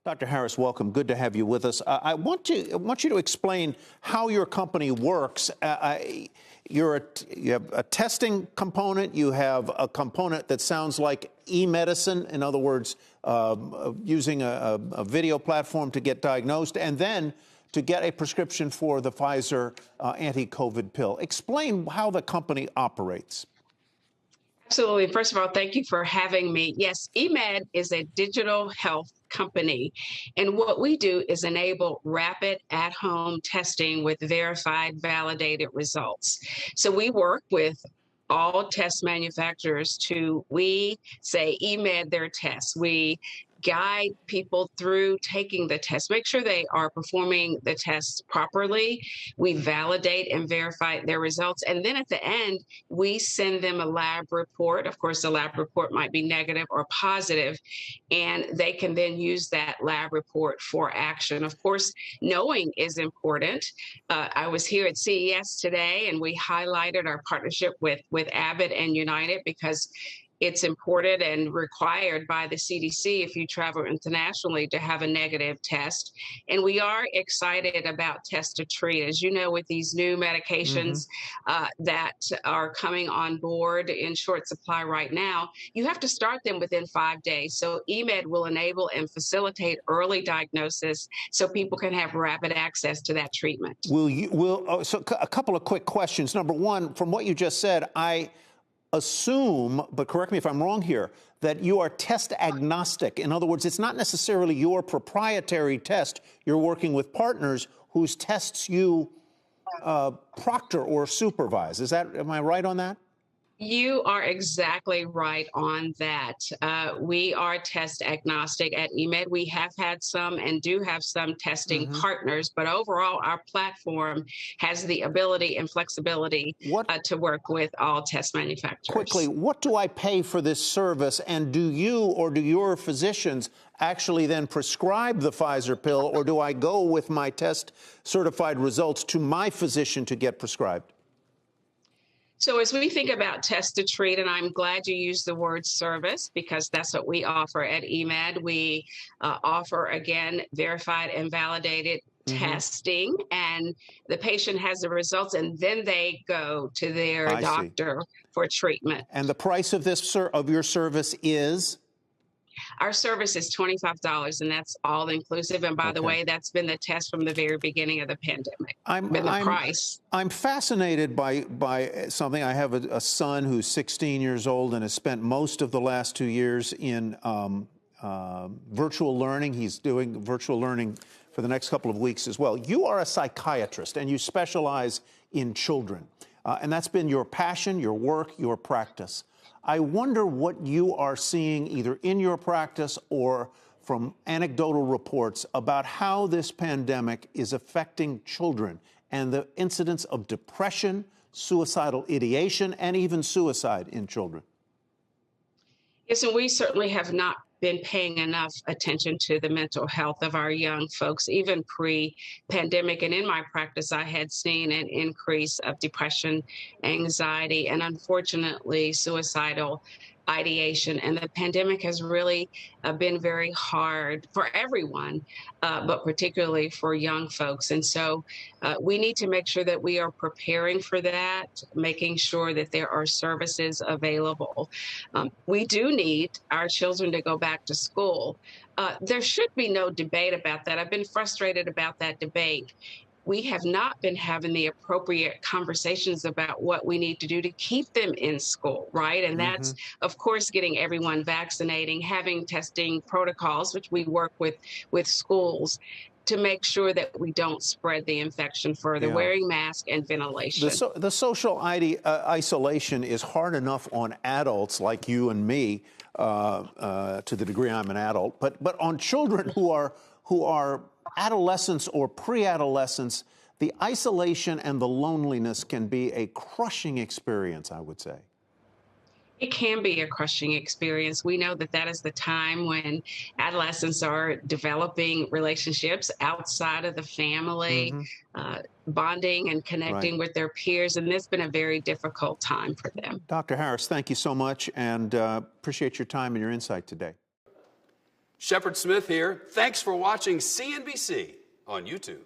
Dr. Harris, welcome. Good to have you with us. I want you to explain how your company works. You have a testing component. You have a component that sounds like e-medicine, in other words, using a video platform to get diagnosed, and then to get a prescription for the Pfizer anti-COVID pill. Explain how the company operates. Absolutely. First of all, thank you for having me. Yes, eMed is a digital health company. And what we do is enable rapid at-home testing with verified, validated results. So we work with all test manufacturers we say eMed their tests. We guide people through taking the test, make sure they are performing the tests properly. We validate and verify their results. And then at the end, we send them a lab report. Of course, the lab report might be negative or positive, and they can then use that lab report for action. Of course, knowing is important. I was here at CES today, and we highlighted our partnership with Abbott and United because it's important and required by the CDC if you travel internationally to have a negative test. And we are excited about test to treat. As you know, with these new medications that are coming on board in short supply right now, you have to start them within 5 days. So eMed will enable and facilitate early diagnosis so people can have rapid access to that treatment. So a couple of quick questions. Number one, from what you just said, I assume, but correct me if I'm wrong here, that you are test agnostic. In other words, it's not necessarily your proprietary test. You're working with partners whose tests you proctor or supervise. Am I right on that? You are exactly right on that. We are test agnostic at eMed. We have had some and do have some testing partners, but overall, our platform has the ability and flexibility to work with all test manufacturers. Quickly, what do I pay for this service? And do you or do your physicians actually then prescribe the Pfizer pill, or do I go with my test certified results to my physician to get prescribed? So as we think about test to treat, and I'm glad you used the word service because that's what we offer at eMed. We offer, again, verified and validated testing, and the patient has the results, and then they go to their doctor for treatment. And the price of your service is? Our service is $25, and that's all inclusive. And by the way, that's been the test from the very beginning of the pandemic. I'm fascinated by something. I have a son who's 16 years old and has spent most of the last 2 years in virtual learning. He's doing virtual learning for the next couple of weeks as well. You are a psychiatrist, and you specialize in children. And that's been your passion, your work, your practice. I wonder what you are seeing either in your practice or from anecdotal reports about how this pandemic is affecting children and the incidence of depression, suicidal ideation, and even suicide in children. Yes, and we certainly have not been paying enough attention to the mental health of our young folks, even pre-pandemic. And in my practice, I had seen an increase of depression, anxiety, and unfortunately, suicidal ideation. And the pandemic has really been very hard for everyone, but particularly for young folks. And so we need to make sure that we are preparing for that, making sure that there are services available. We do need our children to go back to school. There should be no debate about that. I've been frustrated about that debate. We have not been having the appropriate conversations about what we need to do to keep them in school, right? And that's, of course, getting everyone vaccinating, having testing protocols, which we work with schools to make sure that we don't spread the infection further, wearing masks and ventilation. The social isolation is hard enough on adults like you and me, to the degree I'm an adult, but on children who are adolescents or pre-adolescents, the isolation and the loneliness can be a crushing experience, I would say. It can be a crushing experience. We know that that is the time when adolescents are developing relationships outside of the family, bonding and connecting with their peers, and this has been a very difficult time for them. Dr. Harris, thank you so much, and appreciate your time and your insight today. Shepard Smith here. Thanks for watching CNBC on YouTube.